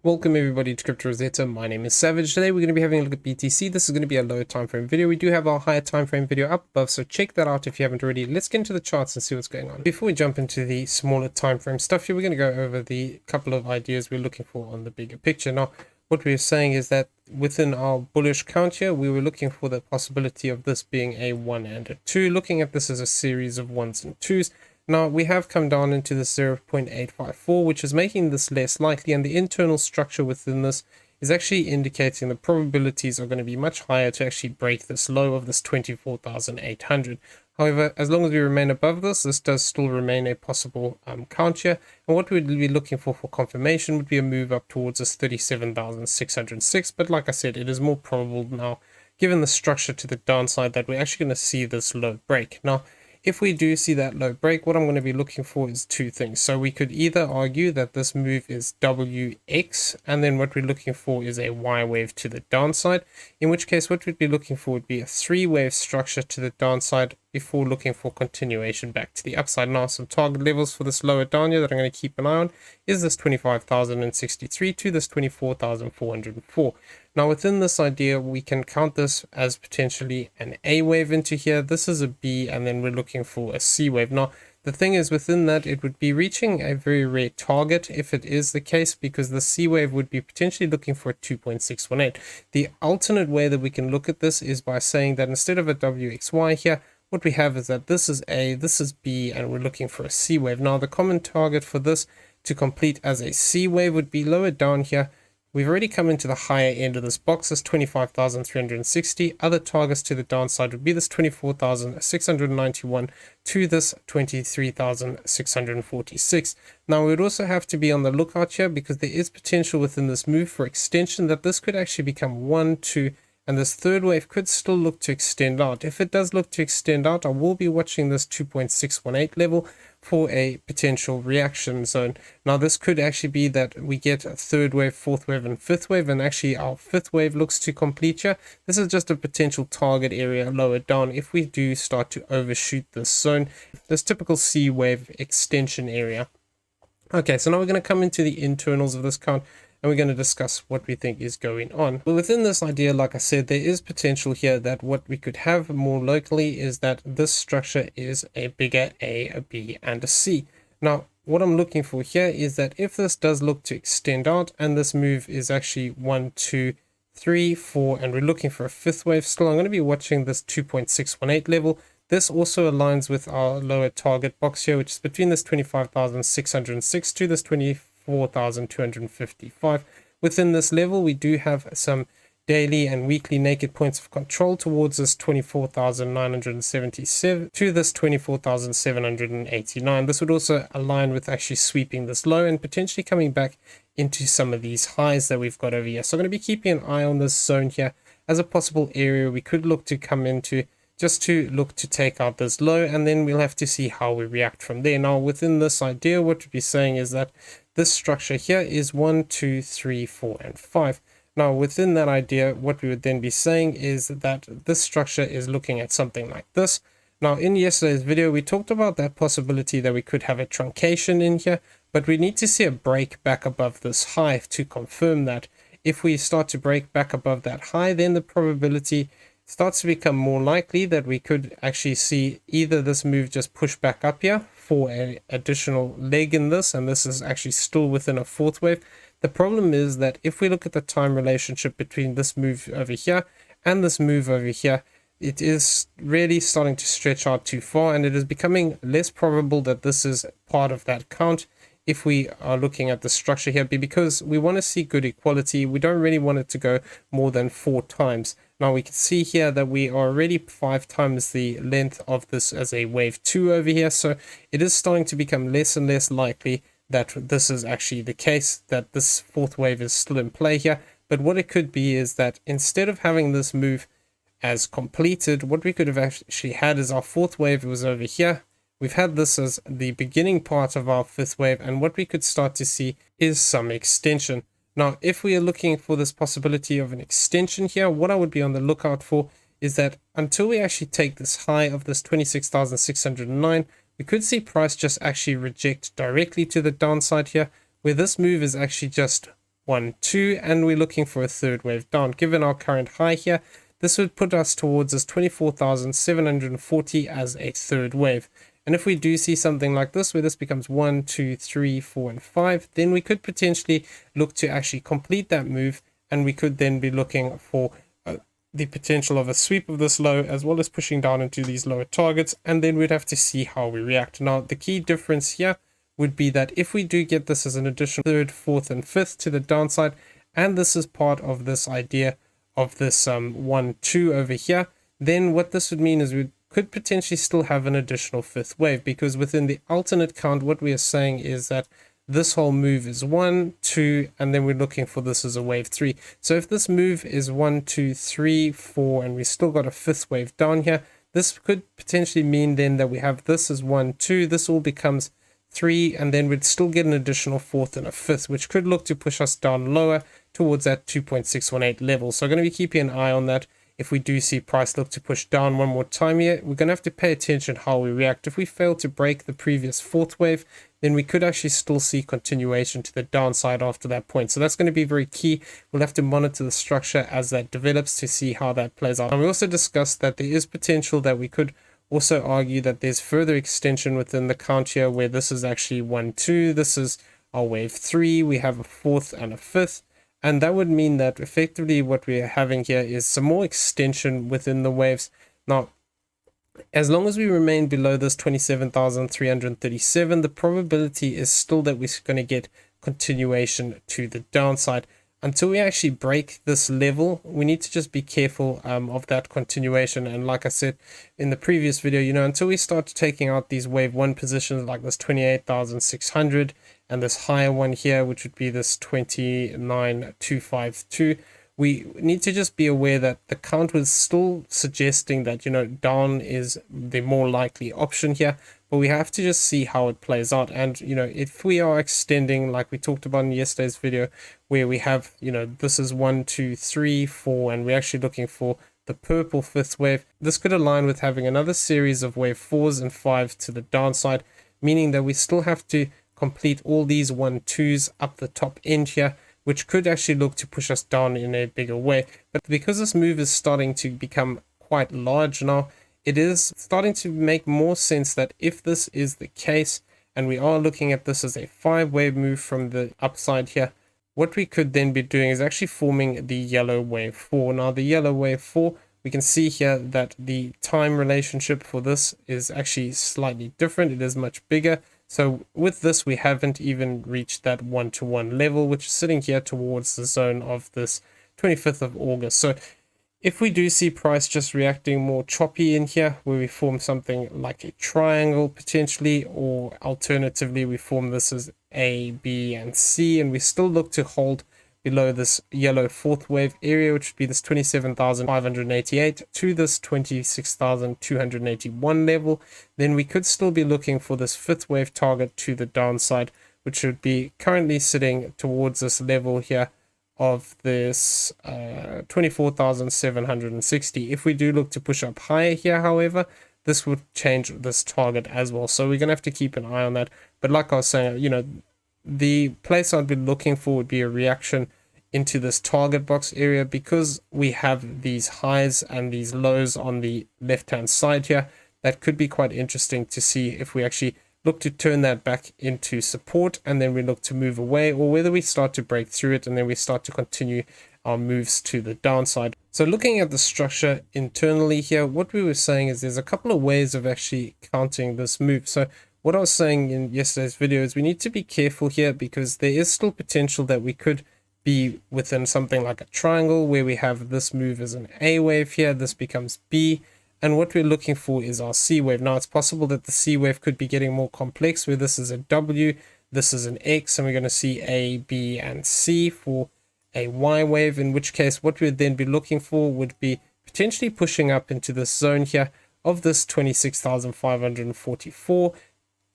Welcome everybody to Crypto Rosetta. My name is Savage. Today we're going to be having a look at BTC. This is going to be a lower time frame video. We do have our higher time frame video up above, so check that out if you haven't already. Let's get into the charts and see what's going on. Before we jump into the smaller time frame stuff here, we're going to go over the couple of ideas we're looking for on the bigger picture. Now, what we're saying is that within our bullish count here, we were looking for the possibility of this being a 1 and a 2, looking at this as a series of 1s and 2s. Now, we have come down into the 0.854, which is making this less likely, and the internal structure within this is actually indicating the probabilities are going to be much higher to actually break this low of this 24,800. However, as long as we remain above this, this does still remain a possible count here, and what we'd be looking for confirmation would be a move up towards this 37,606, but like I said, it is more probable now, given the structure to the downside, that we're actually going to see this low break. Now, if we do see that low break, what I'm going to be looking for is two things. So we could either argue that this move is WX, and then what we're looking for is a Y wave to the downside, in which case what we'd be looking for would be a 3-wave structure to the downside before looking for continuation back to the upside. Now, some target levels for this lower down here that I'm going to keep an eye on is this 25,063 to this 24,404. Now, within this idea, we can count this as potentially an A wave into here. This is a B, and then we're looking for a C wave. Now, the thing is, within that, it would be reaching a very rare target if it is the case, because the C wave would be potentially looking for a 2.618. The alternate way that we can look at this is by saying that instead of a WXY here, what we have is that this is A, this is B, and we're looking for a C wave. Now, the common target for this to complete as a C wave would be lower down here. We've already come into the higher end of this box, this 25,360. Other targets to the downside would be this 24,691 to this 23,646. Now, we would also have to be on the lookout here, because there is potential within this move for extension that this could actually become 1, 2, and this third wave could still look to extend out. If it does look to extend out, I will be watching this 2.618 level for a potential reaction zone. Now, this could actually be that we get a third wave, fourth wave, and fifth wave, and actually our fifth wave looks to complete here. This is just a potential target area lower down if we do start to overshoot this zone, this typical C wave extension area. Okay, so now we're going to come into the internals of this count, and we're going to discuss what we think is going on. But within this idea, like I said, there is potential here that what we could have more locally is that this structure is a bigger A, B, and a C. Now, what I'm looking for here is that if this does look to extend out, and this move is actually 1, 2, 3, 4, and we're looking for a fifth wave still, I'm going to be watching this 2.618 level. This also aligns with our lower target box here, which is between this 25,606 to this 24,255. Within this level, we do have some daily and weekly naked points of control towards this 24,977 to this 24,789. This would also align with actually sweeping this low and potentially coming back into some of these highs that we've got over here. So I'm going to be keeping an eye on this zone here as a possible area we could look to come into, just to look to take out this low, and then we'll have to see how we react from there. Now, within this idea, what we'd be saying is that this structure here is 1, 2, 3, 4, and 5. Now, within that idea, what we would then be saying is that this structure is looking at something like this. Now, in yesterday's video, we talked about that possibility that we could have a truncation in here, but we need to see a break back above this high to confirm that. If we start to break back above that high, then the probability starts to become more likely that we could actually see either this move just push back up here for an additional leg in this, and this is actually still within a fourth wave. The problem is that if we look at the time relationship between this move over here and this move over here, it is really starting to stretch out too far, and it is becoming less probable that this is part of that count if we are looking at the structure here, because we want to see good equality. We don't really want it to go more than 4 times. Now, we can see here that we are already 5 times the length of this as a wave 2 over here. So it is starting to become less and less likely that this is actually the case, that this fourth wave is still in play here. But what it could be is that instead of having this move as completed, what we could have actually had is our fourth wave was over here. We've had this as the beginning part of our fifth wave, and what we could start to see is some extension. Now, if we are looking for this possibility of an extension here, what I would be on the lookout for is that until we actually take this high of this 26,609, we could see price just actually reject directly to the downside here, where this move is actually just 1, 2, and we're looking for a third wave down. Given our current high here, this would put us towards this 24,740 as a third wave. And if we do see something like this, where this becomes 1, 2, 3, 4, and 5, then we could potentially look to actually complete that move, and we could then be looking for the potential of a sweep of this low, as well as pushing down into these lower targets, and then we'd have to see how we react. Now, the key difference here would be that if we do get this as an additional third, fourth, and fifth to the downside, and this is part of this idea of this 1, 2 over here, then what this would mean is we could potentially still have an additional fifth wave, because within the alternate count, what we are saying is that this whole move is 1, 2, and then we're looking for this as a wave 3. So if this move is 1, 2, 3, 4, and we still got a fifth wave down here, this could potentially mean then that we have this as 1, 2, this all becomes 3, and then we'd still get an additional fourth and a fifth, which could look to push us down lower towards that 2.618 level. So I'm going to be keeping an eye on that. If we do see price look to push down one more time here, we're going to have to pay attention how we react. If we fail to break the previous fourth wave, then we could actually still see continuation to the downside after that point. So that's going to be very key. We'll have to monitor the structure as that develops to see how that plays out. And we also discussed that there is potential that we could also argue that there's further extension within the count here, where this is actually 1, 2, this is our wave 3, we have a fourth and a fifth. And that would mean that effectively what we're having here is some more extension within the waves. Now, as long as we remain below this 27,337, the probability is still that we're going to get continuation to the downside. Until we actually break this level, we need to just be careful of that continuation. And like I said in the previous video, until we start taking out these wave 1 positions like this 28,600 and this higher one here, which would be this 29,252, we need to just be aware that the count was still suggesting that, down is the more likely option here, but we have to just see how it plays out. And, if we are extending, like we talked about in yesterday's video, where we have, this is 1, 2, 3, 4, and we're actually looking for the purple fifth wave, this could align with having another series of wave 4s and 5s to the downside, meaning that we still have to complete all these 1, 2s up the top end here, which could actually look to push us down in a bigger way. But because this move is starting to become quite large now, it is starting to make more sense that if this is the case, and we are looking at this as a 5-wave move from the upside here, what we could then be doing is actually forming the yellow wave 4. Now, the yellow wave 4, we can see here that the time relationship for this is actually slightly different. It is much bigger. So with this, we haven't even reached that 1-to-1 level, which is sitting here towards the zone of this 25th of August. So if we do see price just reacting more choppy in here, where we form something like a triangle potentially, or alternatively we form this as A, B, and C, and we still look to hold below this yellow fourth wave area, which would be this 27,588 to this 26,281 level, then we could still be looking for this fifth wave target to the downside, which would be currently sitting towards this level here of this 24,760. If we do look to push up higher here, however, this would change this target as well. So we're going to have to keep an eye on that. But like I was saying, the place I'd be looking for would be a reaction into this target box area, because we have these highs and these lows on the left hand side here. That could be quite interesting to see if we actually look to turn that back into support, and then we look to move away, or whether we start to break through it and then we start to continue our moves to the downside. So looking at the structure internally here, what we were saying is there's a couple of ways of actually counting this move. So what I was saying in yesterday's video is we need to be careful here, because there is still potential that we could be within something like a triangle, where we have this move as an A wave here, this becomes B, and what we're looking for is our C wave. Now, it's possible that the C wave could be getting more complex, where this is a W, this is an X, and we're going to see A, B, and C for a Y wave, in which case what we'd then be looking for would be potentially pushing up into this zone here of this 26,544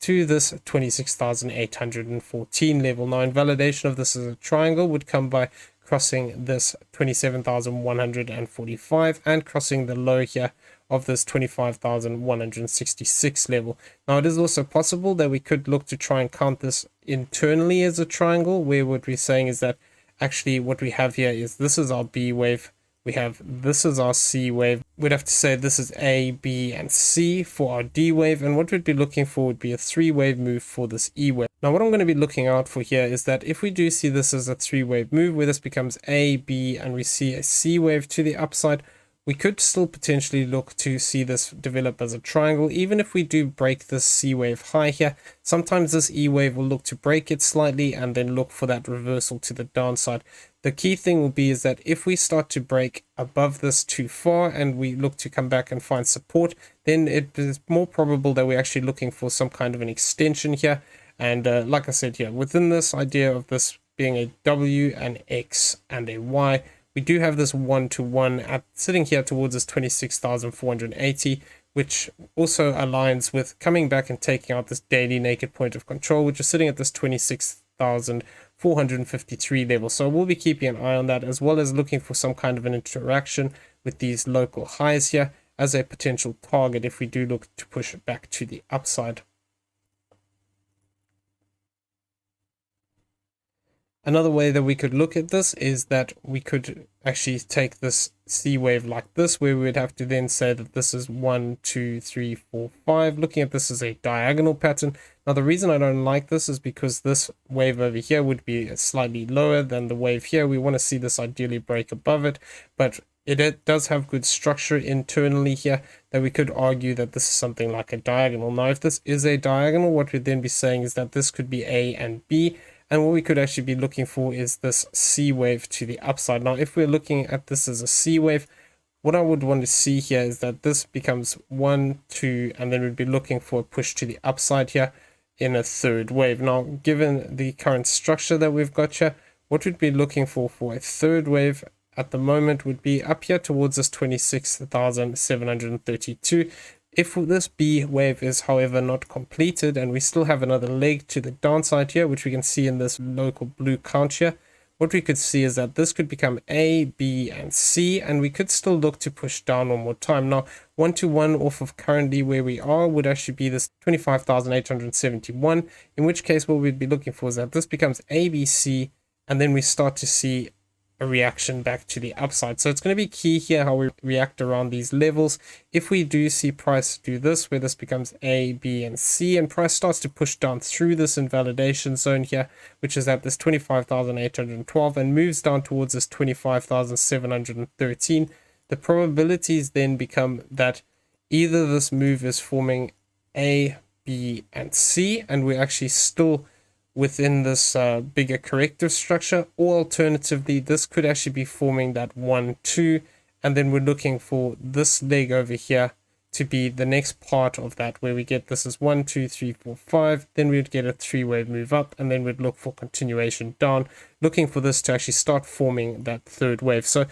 to this 26,814 level. Now, invalidation of this as a triangle would come by crossing this 27,145 and crossing the low here of this 25,166 level. Now, it is also possible that we could look to try and count this internally as a triangle, where what we're saying is that actually what we have here is this is our B wave. This is our C wave. We'd have to say this is A, B, and C for our D wave. And what we'd be looking for would be a 3-wave move for this E wave. Now, what I'm going to be looking out for here is that if we do see this as a 3-wave move, where this becomes A, B, and we see a C wave to the upside, we could still potentially look to see this develop as a triangle. Even if we do break this C wave high here, sometimes this E wave will look to break it slightly and then look for that reversal to the downside. The key thing will be is that if we start to break above this too far and we look to come back and find support, then it is more probable that we're actually looking for some kind of an extension here. And like I said here, within this idea of this being a W, an X, and a Y, we do have this 1-to-1 at sitting here towards this 26,480, which also aligns with coming back and taking out this daily naked point of control, which is sitting at this 26,453 level. So we'll be keeping an eye on that, as well as looking for some kind of an interaction with these local highs here as a potential target if we do look to push it back to the upside. Another way that we could look at this is that we could actually take this C wave like this, where we would have to then say that this is 1, 2, 3, 4, 5, looking at this as a diagonal pattern. Now, the reason I don't like this is because this wave over here would be slightly lower than the wave here. We want to see this ideally break above it, but it does have good structure internally here that we could argue that this is something like a diagonal. Now, if this is a diagonal, what we'd then be saying is that this could be A and B. And what we could actually be looking for is this C wave to the upside. Now, if we're looking at this as a C wave, what I would want to see here is that this becomes 1, 2, and then we'd be looking for a push to the upside here in a 3rd wave. Now, given the current structure that we've got here, what we'd be looking for a 3rd wave at the moment would be up here towards this 26,732. If this B wave is, however, not completed and we still have another leg to the downside here, which we can see in this local blue count here, what we could see is that this could become A, B, and C, and we could still look to push down one more time. Now, 1-to-1 off of currently where we are would actually be this 25,871, in which case what we'd be looking for is that this becomes A, B, C, and then we start to see a reaction back to the upside. So it's going to be key here how we react around these levels. If we do see price do this, where this becomes A, B, and C, and price starts to push down through this invalidation zone here, which is at this 25,812, and moves down towards this 25,713, the probabilities then become that either this move is forming A, B, and C, and we're actually still within this bigger corrective structure, or alternatively this could actually be forming that 1, 2, and then we're looking for this leg over here to be the next part of that, where we get this is 1, 2, 3, 4, 5, then we'd get a 3-wave move up, and then we'd look for continuation down, looking for this to actually start forming that 3rd wave. So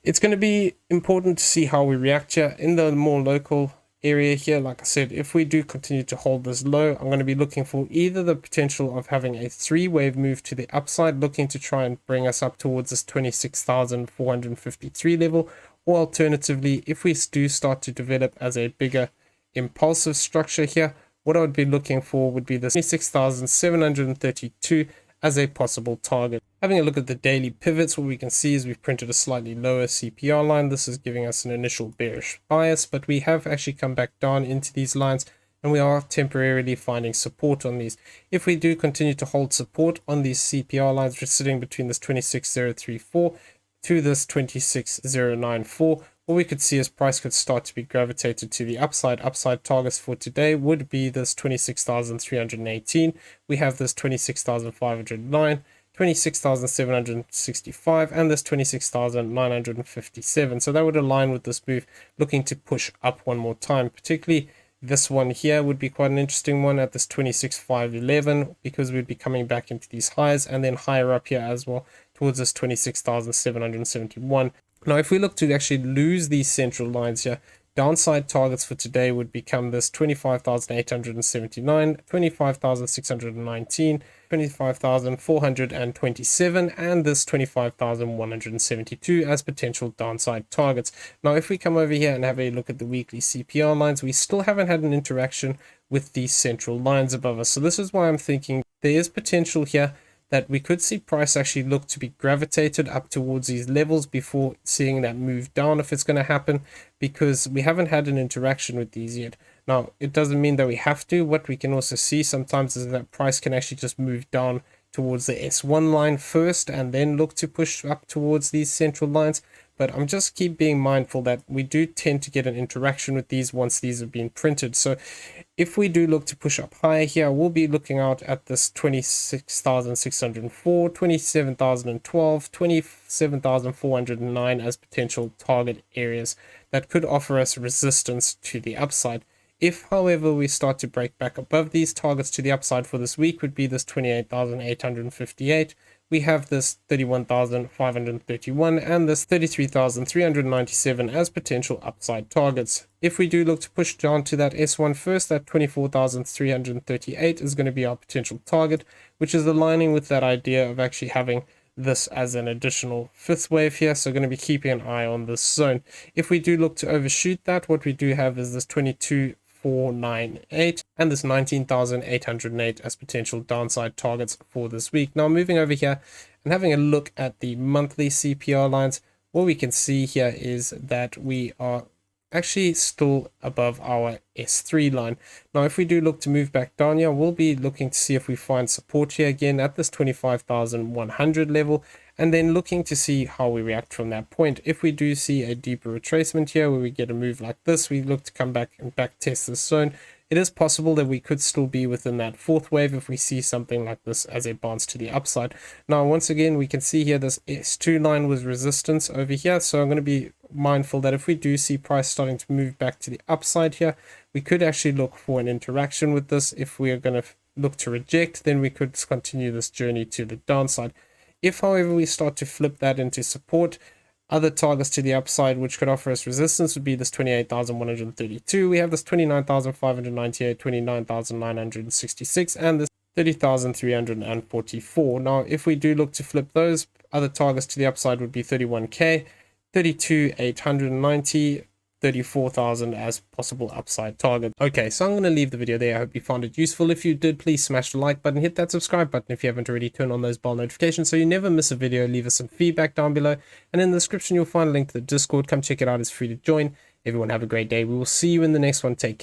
it's going to be important to see how we react here in the more local area here. Like I said, if we do continue to hold this low, I'm going to be looking for either the potential of having a 3-wave move to the upside, looking to try and bring us up towards this 26,453 level, or alternatively, if we do start to develop as a bigger impulsive structure here, what I would be looking for would be this 26,732 as a possible target. Having a look at the daily pivots, what we can see is we've printed a slightly lower CPR line. This is giving us an initial bearish bias, but we have actually come back down into these lines, and we are temporarily finding support on these. If we do continue to hold support on these CPR lines, which are sitting between this 26,034 to this 26,094, what we could see is price could start to be gravitated to the upside. Upside targets for today would be this 26,318. We have this 26,509, 26,765, and this 26,957. So that would align with this move, looking to push up one more time. Particularly this one here would be quite an interesting one at this 26,511, because we'd be coming back into these highs, and then higher up here as well towards this 26,771. Now, if we look to actually lose these central lines here, downside targets for today would become this 25,879, 25,619, 25,427, and this 25,172 as potential downside targets. Now, if we come over here and have a look at the weekly CPR lines, we still haven't had an interaction with these central lines above us. So this is why I'm thinking there is potential here that we could see price actually look to be gravitated up towards these levels before seeing that move down if it's going to happen, because we haven't had an interaction with these yet. Now, it doesn't mean that we have to. What we can also see sometimes is that price can actually just move down towards the S1 line first and then look to push up towards these central lines. But I'm just keep being mindful that we do tend to get an interaction with these once these have been printed. So if we do look to push up higher here, we'll be looking out at this 26,604, 27,012, 27,409 as potential target areas that could offer us resistance to the upside. If, however, we start to break back above these targets to the upside for this week, would be this 28,858. We have this 31,531 and this 33,397 as potential upside targets. If we do look to push down to that S1 first, that 24,338 is going to be our potential target, which is aligning with that idea of actually having this as an additional fifth wave here. So going to be keeping an eye on this zone. If we do look to overshoot that, what we do have is this 22,498 and this 19,808 as potential downside targets for this week. Now moving over here and having a look at the monthly CPR lines, what we can see here is that we are actually still above our S3 line. Now if we do look to move back down here, we'll be looking to see if we find support here again at this 25,100 level, and then looking to see how we react from that point. If we do see a deeper retracement here where we get a move like this, we look to come back and back test this zone. It is possible that we could still be within that fourth wave if we see something like this as a bounce to the upside. Now once again, we can see here this S2 line was resistance over here, so I'm going to be mindful that if we do see price starting to move back to the upside here, we could actually look for an interaction with this. If we are going to look to reject, then we could continue this journey to the downside. If, however, we start to flip that into support, other targets to the upside which could offer us resistance would be this 28,132. We have this 29,598, 29,966, and this 30,344. Now, if we do look to flip those, other targets to the upside would be 31K, 32,890, 34,000 as possible upside target. Okay, so I'm going to leave the video there. I hope you found it useful. If you did, please smash the like button, hit that subscribe button if you haven't already, turn on those bell notifications so you never miss a video. Leave us some feedback down below, and in the description you'll find a link to the Discord. Come check it out, it's free to join. Everyone have a great day. We will see you in the next one. Take care.